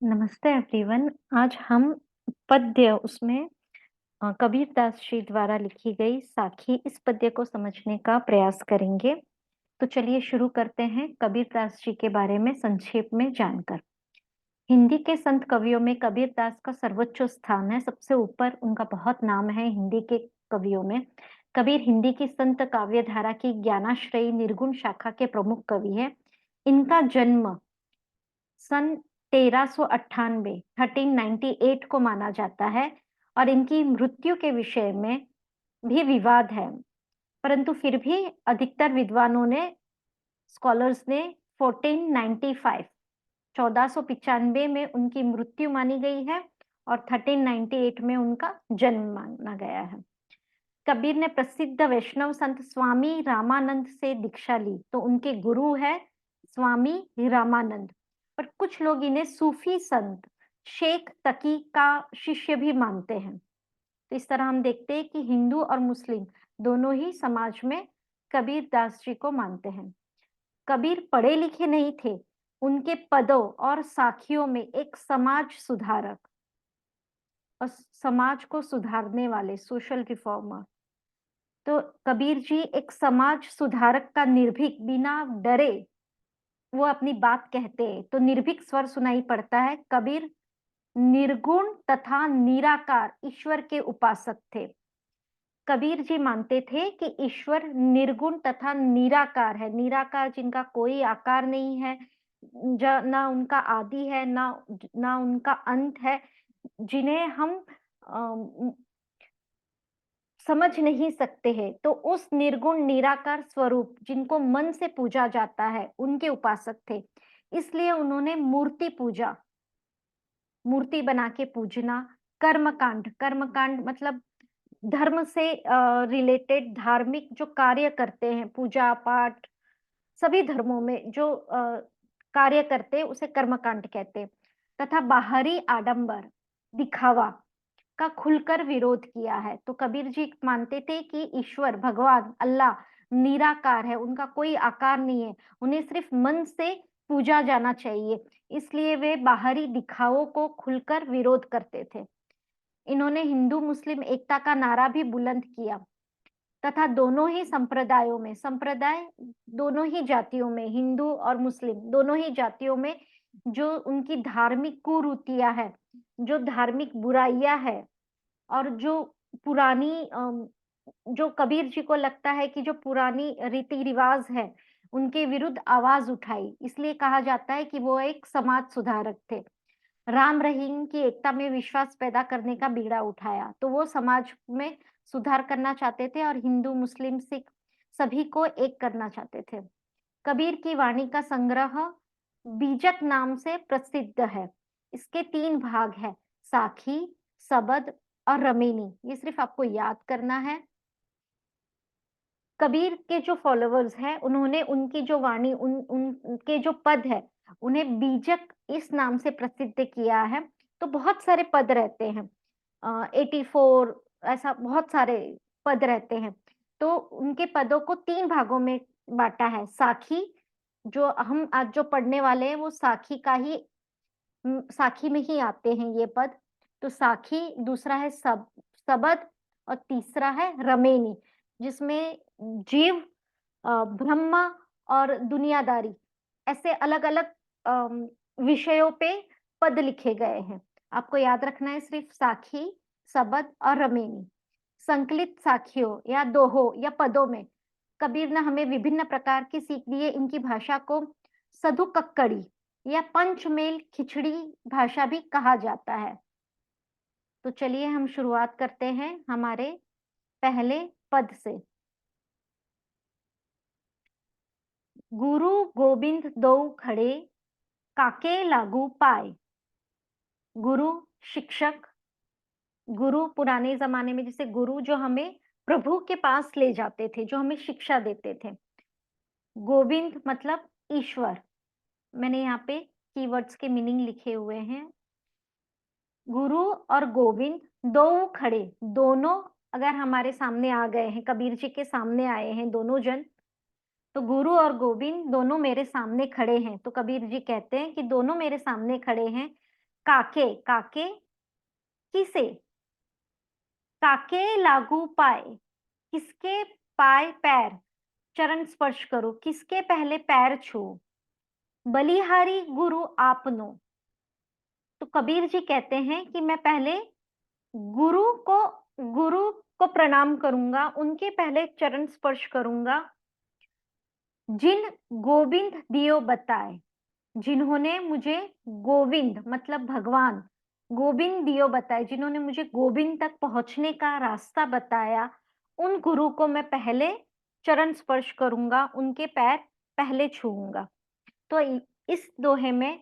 नमस्ते एवरीवन। आज हम पद्य उसमें कबीरदास जी द्वारा लिखी गई साखी इस पद्य को समझने का प्रयास करेंगे। तो चलिए शुरू करते हैं कबीरदास जी के बारे में संक्षेप में जानकर। हिंदी के संत कवियों में कबीरदास का सर्वोच्च स्थान है, सबसे ऊपर उनका बहुत नाम है हिंदी के कवियों में। कबीर हिंदी की संत काव्य धारा की ज्ञानाश्रयी निर्गुण शाखा के प्रमुख कवि हैं। इनका जन्म सन 1398 1398 को माना जाता है और इनकी मृत्यु के विषय में भी विवाद है, परंतु फिर भी अधिकतर विद्वानों ने स्कॉलर्स ने 1495 1495 में उनकी मृत्यु मानी गई है और 1398 में उनका जन्म माना गया है। कबीर ने प्रसिद्ध वैष्णव संत स्वामी रामानंद से दीक्षा ली, तो उनके गुरु है स्वामी रामानंद। पर कुछ लोग इन्हें सूफी संत शेख तकी का शिष्य भी मानते हैं। तो इस तरह हम देखते हैं कि हिंदू और मुस्लिम दोनों ही समाज में कबीर दास जी को मानते हैं। कबीर पढ़े लिखे नहीं थे, उनके पदों और साखियों में एक समाज सुधारक और समाज को सुधारने वाले सोशल रिफॉर्मर। तो कबीर जी एक समाज सुधारक का निर्भीक बिना डरे वो अपनी बात कहते हैं, तो निर्भीक स्वर सुनाई पड़ता है। कबीर निर्गुण तथा निराकार ईश्वर के उपासक थे। कबीर जी मानते थे कि ईश्वर निर्गुण तथा निराकार है, निराकार जिनका कोई आकार नहीं है, ना उनका आदि है, ना उनका अंत है, जिन्हें हम समझ नहीं सकते हैं। तो उस निर्गुण निराकार स्वरूप जिनको मन से पूजा जाता है उनके उपासक थे। इसलिए उन्होंने मूर्ति पूजा, मूर्ति बना के पूजना, कर्मकांड, कर्मकांड मतलब धर्म से रिलेटेड धार्मिक जो कार्य करते हैं, पूजा पाठ, सभी धर्मों में जो कार्य करते हैं उसे कर्मकांड कहते हैं। तथा बाहरी आडंबर, दिखावा का खुलकर विरोध किया है। तो कबीर जी मानते थे कि ईश्वर भगवान अल्लाह निराकार है, उनका कोई आकार नहीं है, उन्हें सिर्फ मन से पूजा जाना चाहिए। इसलिए वे बाहरी दिखावों को खुलकर विरोध करते थे। इन्होंने हिंदू मुस्लिम एकता का नारा भी बुलंद किया तथा दोनों ही संप्रदायों में, संप्रदाय दोनों ही जातियों में, हिंदू और मुस्लिम दोनों ही जातियों में जो उनकी धार्मिक कुरीतियां है, जो धार्मिक बुराइयां है और जो पुरानी जो कबीर जी को लगता है कि जो पुरानी रीति रिवाज है उनके विरुद्ध आवाज उठाई। इसलिए कहा जाता है कि वो एक समाज सुधारक थे। राम रहीम की एकता में विश्वास पैदा करने का बीड़ा उठाया। तो वो समाज में सुधार करना चाहते थे और हिंदू मुस्लिम सिख सभी को एक करना चाहते थे। कबीर की वाणी का संग्रह बीजक नाम से प्रसिद्ध है। इसके 3 भाग है, साखी, सबद और रमेनी। ये सिर्फ आपको याद करना है। कबीर के जो फॉलोवर्स हैं उन्होंने उनकी जो वाणी उनके जो पद है उन्हें बीजक इस नाम से प्रसिद्ध किया है। तो बहुत सारे पद रहते हैं, 84 ऐसा बहुत सारे पद रहते हैं। तो उनके पदों को 3 भागों में बांटा है। साखी, जो हम आज जो पढ़ने वाले हैं वो साखी का ही साखी में ही आते हैं ये पद। तो साखी, दूसरा है सबद और तीसरा है रमेनी, जिसमें जीव, ब्रह्मा और दुनियादारी ऐसे अलग-अलग विषयों पे पद लिखे गए हैं। आपको याद रखना है सिर्फ साखी, सबद और रमेनी। संकलित साखियों या दोहों या पदों में कबीर ने हमें विभिन्न प्रकार की सीख दी है। इनकी भाषा को सधुकक्कड़ी या पंचमेल खिचड़ी भाषा भी कहा जाता है। तो चलिए हम शुरुआत करते हैं हमारे पहले पद से। गुरु गोबिंद दो खड़े, काके लागू पाए। गुरु, शिक्षक, गुरु पुराने जमाने में जैसे गुरु जो हमें प्रभु के पास ले जाते थे, जो हमें शिक्षा देते थे। गोविंद मतलब ईश्वर। मैंने यहाँ पे कीवर्ड्स के मीनिंग लिखे हुए हैं। गुरु और गोविंद दो खड़े, दोनों अगर हमारे सामने आ गए हैं, कबीर जी के सामने आए हैं दोनों जन, तो गुरु और गोविंद दोनों मेरे सामने खड़े हैं। तो कबीर जी कहते हैं कि दोनों मेरे सामने खड़े हैं, काके, काके किसे, काके लागू पाए, किसके पाए पैर, चरण स्पर्श करो, किसके पहले पैर छू, बलिहारी गुरु आपनो। तो कबीर जी कहते हैं कि मैं पहले गुरु को गुरु को प्रणाम करूंगा, उनके पहले चरण स्पर्श करूंगा। जिन गोविंद दियो बताए, जिन्होंने मुझे गोविंद मतलब भगवान गोविंद दियो बताए, जिन्होंने मुझे गोविंद तक पहुंचने का रास्ता बताया, उन गुरु को मैं पहले चरण स्पर्श करूंगा, उनके पैर पहले छूऊंगा। तो इस दोहे में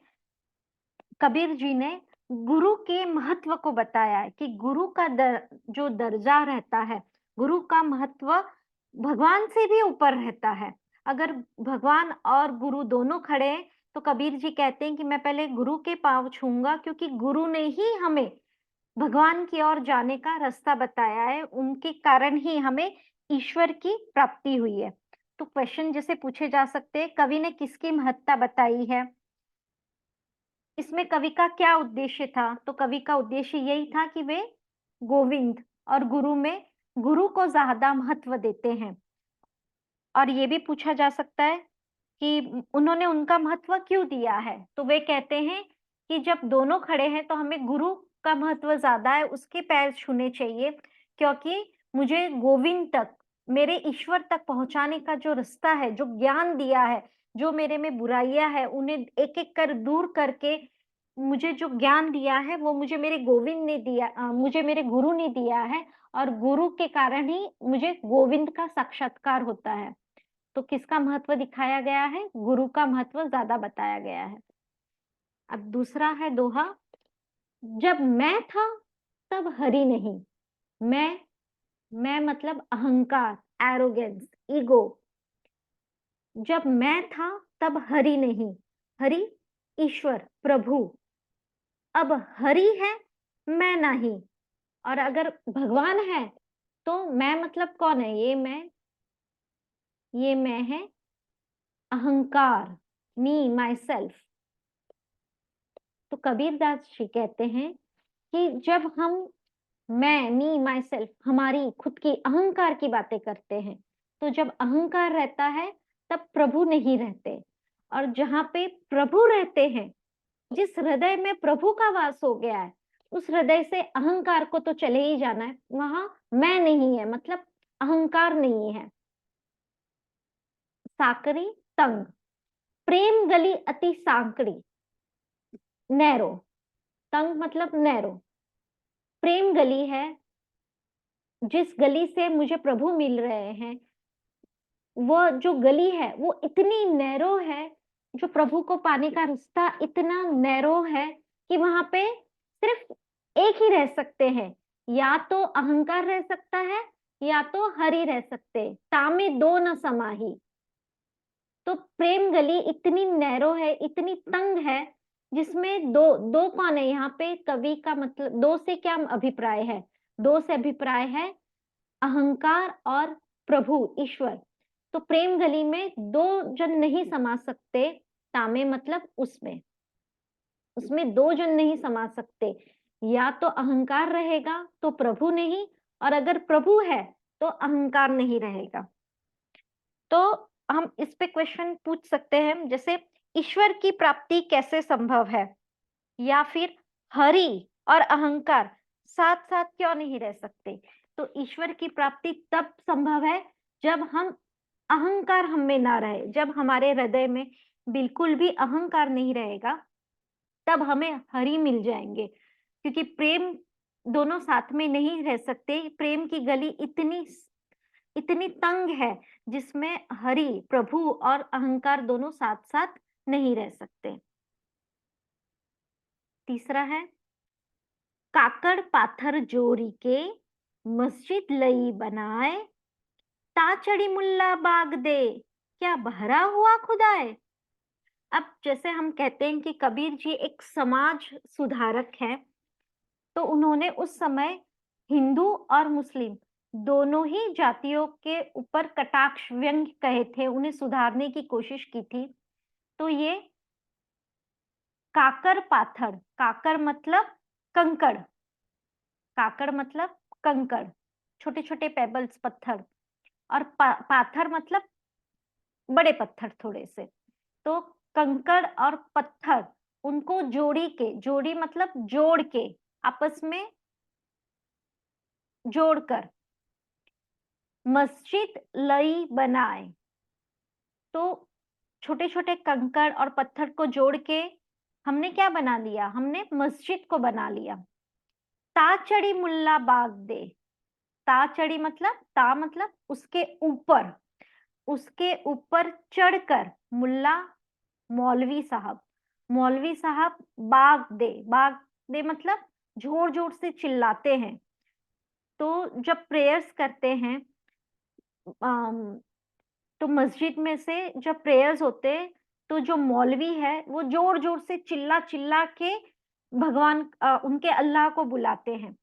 कबीर जी ने गुरु के महत्व को बताया है कि गुरु का जो दर्जा रहता है, गुरु का महत्व भगवान से भी ऊपर रहता है। अगर भगवान और गुरु दोनों खड़े हैं तो कबीर जी कहते हैं कि मैं पहले गुरु के पांव छूऊंगा, क्योंकि गुरु ने ही हमें भगवान की ओर जाने का रास्ता बताया है, उनके कारण ही हमें ईश्वर की प्राप्ति हुई है। तो क्वेश्चन जैसे पूछे जा सकते हैं, कवि ने किसकी महत्ता बताई है, इसमें कवि का क्या उद्देश्य था? तो कवि का उद्देश्य यही था कि वे गोविंद और गुरु में गुरु को ज्यादा महत्व देते हैं। और ये भी पूछा जा सकता है कि उन्होंने उनका महत्व क्यों दिया है? तो वे कहते हैं कि जब दोनों खड़े हैं तो हमें गुरु का महत्व ज्यादा है, उसके पैर छूने चाहिए, क्योंकि मुझे गोविंद तक, मेरे ईश्वर तक पहुंचाने का जो रास्ता है, जो ज्ञान दिया है, जो मेरे में बुराइयां है उन्हें एक एक कर दूर करके मुझे जो ज्ञान दिया है वो मुझे मेरे गोविंद ने दिया, मुझे मेरे गुरु ने दिया है, और गुरु के कारण ही मुझे गोविंद का साक्षात्कार होता है। तो किसका महत्व दिखाया गया है? गुरु का महत्व ज्यादा बताया गया है। अब दूसरा है दोहा, जब मैं था तब हरि नहीं। मैं मतलब अहंकार, एरोगेंस, ईगो। जब मैं था तब हरि नहीं, हरि ईश्वर प्रभु, अब हरि है मैं नहीं। और अगर भगवान है तो मैं मतलब कौन है? ये मैं है अहंकार, मी माई सेल्फ। तो कबीरदास जी कहते हैं कि जब हम मैं, मी माई सेल्फ, हमारी खुद की अहंकार की बातें करते हैं, तो जब अहंकार रहता है तब प्रभु नहीं रहते। और जहां पे प्रभु रहते हैं, जिस हृदय में प्रभु का वास हो गया है, उस हृदय से अहंकार को तो चले ही जाना है, वहां मैं नहीं है, मतलब अहंकार नहीं है। साकरी तंग, प्रेम गली अति सांकड़ी, नैरो, तंग मतलब नैरो। प्रेम गली है, जिस गली से मुझे प्रभु मिल रहे हैं, वो जो गली है वो इतनी नैरो है, जो प्रभु को पाने का रास्ता इतना नैरो है कि वहां पे सिर्फ एक ही रह सकते हैं, या तो अहंकार रह सकता है या तो हरि रह सकते, तामे दो न समाही। तो प्रेम गली इतनी नैरो है, इतनी तंग है, जिसमें दो दो कौन है यहाँ पे? कवि का मतलब दो से क्या अभिप्राय है? दो से अभिप्राय है अहंकार और प्रभु ईश्वर। तो प्रेम गली में दो जन नहीं समा सकते, तामे मतलब उसमें उसमें दो जन नहीं समा सकते, या तो अहंकार रहेगा तो प्रभु नहीं, और अगर प्रभु है तो अहंकार नहीं रहेगा। तो हम इस पे क्वेश्चन पूछ सकते हैं, जैसे ईश्वर की प्राप्ति कैसे संभव है, या फिर हरि और अहंकार साथ साथ क्यों नहीं रह सकते? तो ईश्वर की प्राप्ति तब संभव है जब हम अहंकार हम में ना रहे, जब हमारे हृदय में बिल्कुल भी अहंकार नहीं रहेगा, तब हमें हरि मिल जाएंगे। क्योंकि प्रेम दोनों साथ में नहीं रह सकते, प्रेम की गली इतनी इतनी तंग है जिसमें हरि प्रभु और अहंकार दोनों साथ साथ नहीं रह सकते। तीसरा है, काकड़ पाथर जोड़ी के मस्जिद लई बनाए, ताचड़ी मुल्ला बाग दे क्या बहरा हुआ खुदाए। अब जैसे हम कहते हैं कि कबीर जी एक समाज सुधारक हैं, तो उन्होंने उस समय हिंदू और मुस्लिम दोनों ही जातियों के ऊपर कटाक्ष व्यंग्य कहे थे, उन्हें सुधारने की कोशिश की थी। तो ये काकर पाथर, काकर मतलब कंकड़, काकड़ मतलब कंकड़, छोटे छोटे पेबल्स पत्थर, और पाथर मतलब बड़े पत्थर थोड़े से। तो कंकड़ और पत्थर, उनको जोड़ी के, जोड़ी मतलब जोड़ के, आपस में जोड़कर मस्जिद लई बनाए। तो छोटे छोटे कंकड़ और पत्थर को जोड़ के हमने क्या बना लिया, हमने मस्जिद को बना लिया। ता चढ़ी मुल्ला बाग दे, ता चढ़ी मतलब, ता मतलब उसके ऊपर, उसके ऊपर चढ़कर, मुल्ला मौलवी साहब, मौलवी साहब बाग दे, बाग दे मतलब जोर जोर से चिल्लाते हैं। तो जब प्रेयर्स करते हैं, अम, तो मस्जिद में से जब प्रेयर्स होते, तो जो मौलवी है वो जोर जोर से चिल्ला चिल्ला के भगवान, उनके अल्लाह को बुलाते हैं।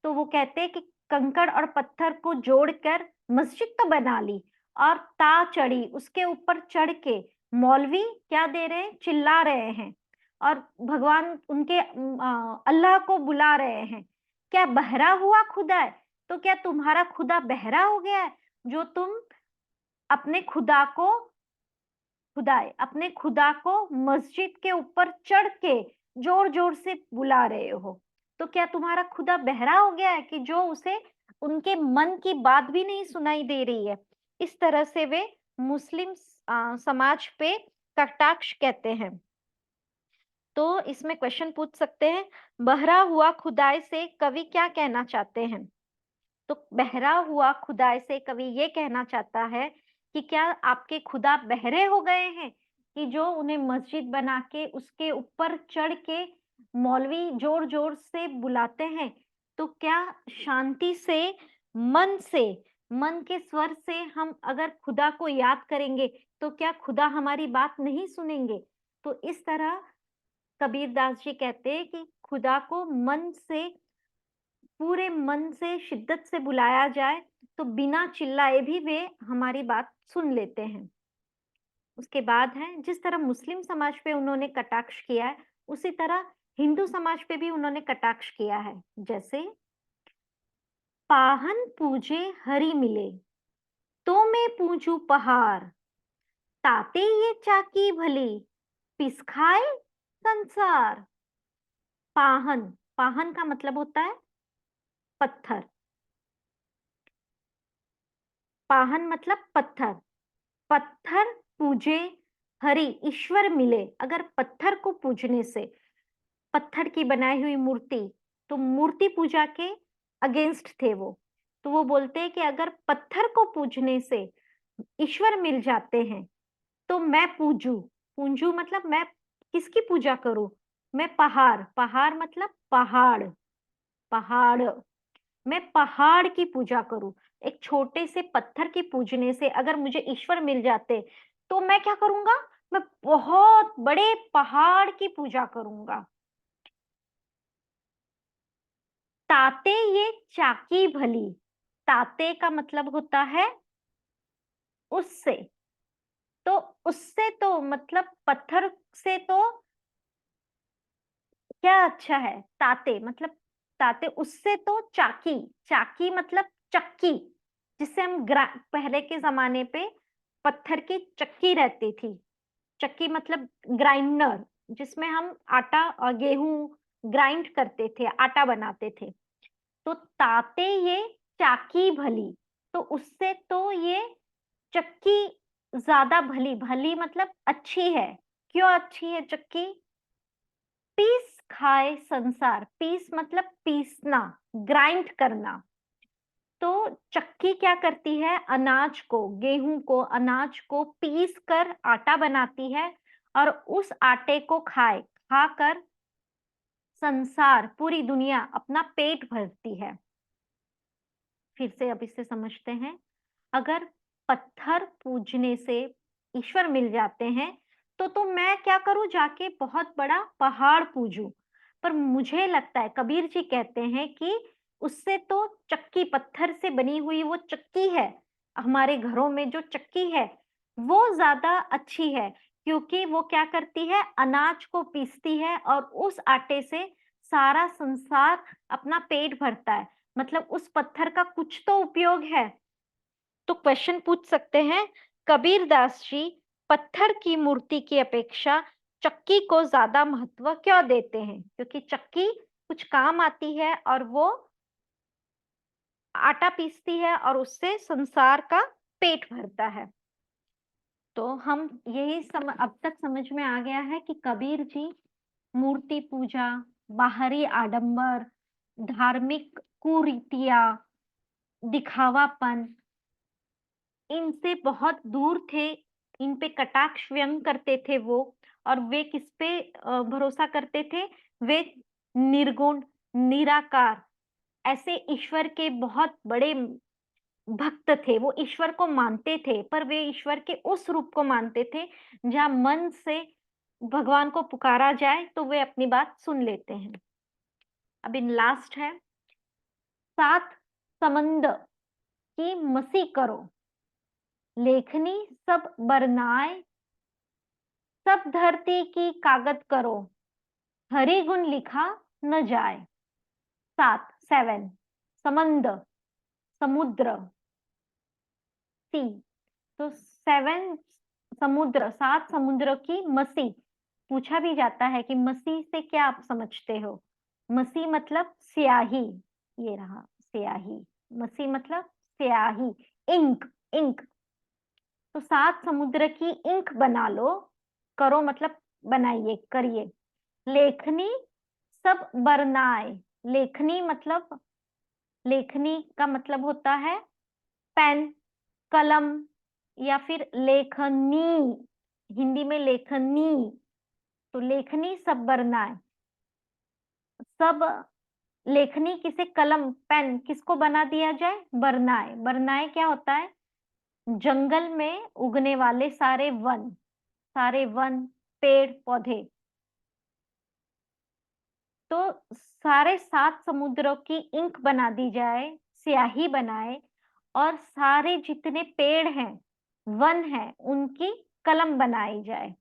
तो वो कहते हैं कि कंकड़ और पत्थर को जोड़कर मस्जिद तो बना ली, और ता चढ़ी, उसके ऊपर चढ़ के मौलवी क्या दे रहे हैं, चिल्ला रहे हैं, और भगवान उनके अल्लाह को बुला रहे हैं। क्या बहरा हुआ खुदा है? तो क्या तुम्हारा खुदा बहरा हो गया है, जो तुम अपने खुदा को, खुदाए अपने खुदा को मस्जिद के ऊपर चढ़ के जोर जोर से बुला रहे हो? तो क्या तुम्हारा खुदा बहरा हो गया है कि जो उसे उनके मन की बात भी नहीं सुनाई दे रही है? इस तरह से वे मुस्लिम समाज पे कटाक्ष कहते हैं। तो इसमें क्वेश्चन पूछ सकते हैं, बहरा हुआ खुदाई से कवि क्या कहना चाहते हैं? तो बहरा हुआ खुदाई से कवि ये कहना चाहता है कि क्या आपके खुदा बहरे हो गए हैं, कि जो उन्हें मस्जिद बना के उसके ऊपर चढ़ के मौलवी जोर जोर से बुलाते हैं? तो क्या शांति से, मन के स्वर से हम अगर खुदा को याद करेंगे, तो क्या खुदा हमारी बात नहीं सुनेंगे? तो इस तरह कबीरदास जी कहते हैं कि खुदा को मन से, पूरे मन से, शिद्दत से बुलाया जाए, तो बिना चिल्लाए भी वे हमारी बात सुन लेते हैं। उसके बाद है, जिस तरह मुस्लिम समाज पे उन्होंने कटाक्ष किया है, उसी तरह हिंदू समाज पे भी उन्होंने कटाक्ष किया है। जैसे, पाहन पूजे हरि मिले, तो मैं पूजू पहाड़, ताते ये चाकी भली, पिस खाए संसार। पाहन, पाहन का मतलब होता है पत्थर, पाहन मतलब पत्थर, पत्थर पूजे हरि, ईश्वर मिले। अगर पत्थर को पूजने से, पत्थर की बनाई हुई मूर्ति, तो मूर्ति पूजा के अगेंस्ट थे वो, तो वो बोलते हैं कि अगर पत्थर को पूजने से ईश्वर मिल जाते हैं, तो मैं पूजू, पूजू मतलब मैं किसकी पूजा करूं, मैं पहाड़, पहाड़ मतलब पहाड़, पहाड़, मैं पहाड़ की पूजा करूं। एक छोटे से पत्थर की पूजने से अगर मुझे ईश्वर मिल जाते, तो मैं क्या करूंगा, मैं बहुत बड़े पहाड़ की पूजा करूंगा। ताते ये चाकी भली, ताते का मतलब होता है उससे, तो उससे तो मतलब पत्थर से तो क्या अच्छा है, ताते मतलब, ताते उससे तो चाकी, चाकी मतलब चक्की, जिससे हम पहले के जमाने पे पत्थर की चक्की रहती थी, चक्की मतलब ग्राइंडर, जिसमें हम आटा और गेहूं ग्राइंड करते थे, आटा बनाते थे। तो ताते ये चाकी भली, तो उससे तो ये चक्की ज्यादा भली, भली मतलब अच्छी है। क्यों अच्छी है चक्की? पीस खाए संसार, पीस मतलब पीसना, ग्राइंड करना। तो चक्की क्या करती है, अनाज को, गेहूं को, अनाज को पीस कर आटा बनाती है, और उस आटे को खाकर संसार, पूरी दुनिया अपना पेट भरती है। फिर से अब इसे समझते हैं, अगर पत्थर पूजने से ईश्वर मिल जाते हैं, तो मैं क्या करूं, जाके बहुत बड़ा पहाड़ पूजूं। पर मुझे लगता है, कबीर जी कहते हैं कि उससे तो चक्की, पत्थर से बनी हुई वो चक्की है, हमारे घरों में जो चक्की है, वो ज्यादा अच्छी है। क्योंकि वो क्या करती है, अनाज को पीसती है और उस आटे से सारा संसार अपना पेट भरता है। मतलब उस पत्थर का कुछ तो उपयोग है। तो क्वेश्चन पूछ सकते हैं, कबीरदास जी पत्थर की मूर्ति की अपेक्षा चक्की को ज्यादा महत्व क्यों देते हैं? क्योंकि चक्की कुछ काम आती है और वो आटा पीसती है और उससे संसार का पेट भरता है। तो हम अब तक समझ में आ गया है कि कबीर जी मूर्ति पूजा, बाहरी आडंबर, धार्मिक कुरीतियां, दिखावापन, इनसे बहुत दूर थे। इन पे कटाक्ष व्यंग करते थे वो। और वे किस पे भरोसा करते थे? वे निर्गुण, निराकार, ऐसे ईश्वर के बहुत बड़े भक्त थे। वो ईश्वर को मानते थे, पर वे ईश्वर के उस रूप को मानते थे जहाँ मन से भगवान को पुकारा जाए तो वे अपनी बात सुन लेते हैं। अब इन लास्ट है, सात समंद की मसी करो, लेखनी सब बरनाए, सब धरती की कागज करो, हरि गुण लिखा न जाए। सात, सेवन, समंद, समुद्र, सी। तो सेवन समुद्र, सात समुद्र की मसी। पूछा भी जाता है कि मसी से क्या आप समझते हो? मसी मतलब स्याही। ये रहा स्याही। मसी मतलब स्याही, इंक, इंक। तो सात समुद्र की इंक बना लो। करो मतलब बनाइए, करिए। लेखनी सब बरनाए। लेखनी मतलब, लेखनी का मतलब होता है पेन, कलम, या फिर लेखनी। हिंदी में लेखनी। तो लेखनी सब बरनाए। सब लेखनी किसे, कलम, पेन किसको बना दिया जाए? बरनाए। बरनाए क्या होता है? जंगल में उगने वाले सारे वन, सारे वन, पेड़ पौधे। तो सारे सात समुद्रों की इंक बना दी जाए, स्याही बनाए, और सारे जितने पेड़ हैं, वन हैं, उनकी कलम बनाई जाए।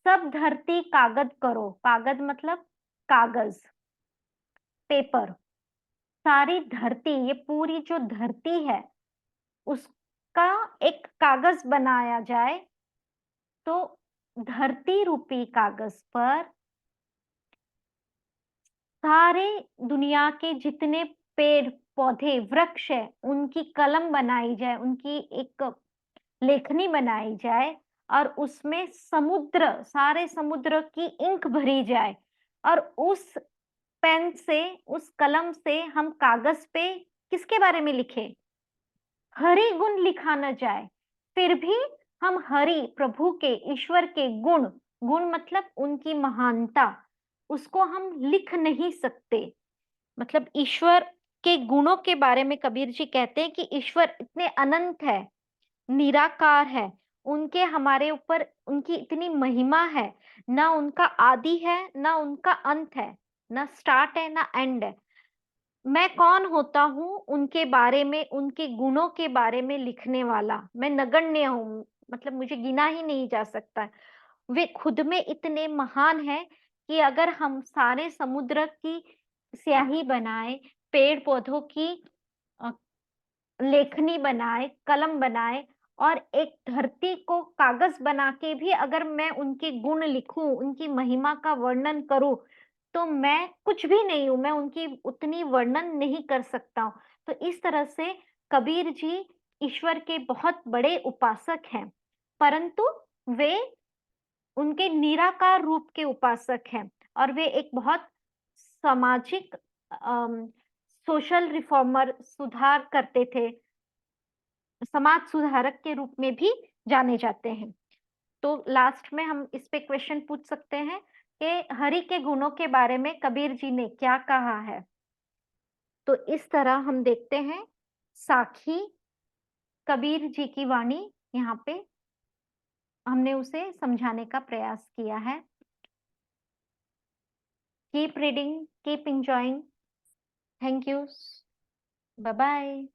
सब धरती कागज करो। कागज मतलब कागज, पेपर। सारी धरती, ये पूरी जो धरती है, उसका एक कागज बनाया जाए। तो धरती रूपी कागज पर सारे दुनिया के जितने पेड़ पौधे वृक्ष है, उनकी कलम बनाई जाए, उनकी एक लेखनी बनाई जाए, और उसमें समुद्र, सारे समुद्र की इंक भरी जाए। और उस पेन से, उस कलम से हम कागज पे किसके बारे में लिखे? हरि गुण लिखा न जाए। फिर भी हम हरि, प्रभु के, ईश्वर के गुण, गुण मतलब उनकी महानता, उसको हम लिख नहीं सकते। मतलब ईश्वर के गुणों के बारे में कबीर जी कहते हैं कि ईश्वर इतने अनंत है, निराकार है। उनके हमारे ऊपर उनकी इतनी महिमा है। ना उनका आदि है, ना उनका अंत है, ना स्टार्ट है, ना एंड है। मैं कौन होता हूँ उनके बारे में, उनके गुणों के बारे में लिखने वाला? मैं नगण्य हूँ, मतलब मुझे गिना ही नहीं जा सकता। वे खुद में इतने महान हैं कि अगर हम सारे समुद्र की स्याही बनाए, पेड़ पौधों की अ, लेखनी बनाए, कलम बनाए, और एक धरती को कागज बना के भी अगर मैं उनके गुण लिखूं, उनकी महिमा का वर्णन करूं, तो मैं कुछ भी नहीं हूं, मैं उनकी उतनी वर्णन नहीं कर सकता हूं। तो इस तरह से कबीर जी ईश्वर के बहुत बड़े उपासक हैं, परंतु वे उनके निराकार रूप के उपासक हैं। और वे एक बहुत सामाजिक, सोशल रिफॉर्मर, सुधार करते थे, समाज सुधारक के रूप में भी जाने जाते हैं। तो लास्ट में हम इस पे क्वेश्चन पूछ सकते हैं कि हरि के गुणों के बारे में कबीर जी ने क्या कहा है? तो इस तरह हम देखते हैं साखी कबीर जी की वाणी, यहाँ पे हमने उसे समझाने का प्रयास किया है। Keep reading, keep enjoying. Thank you, bye bye.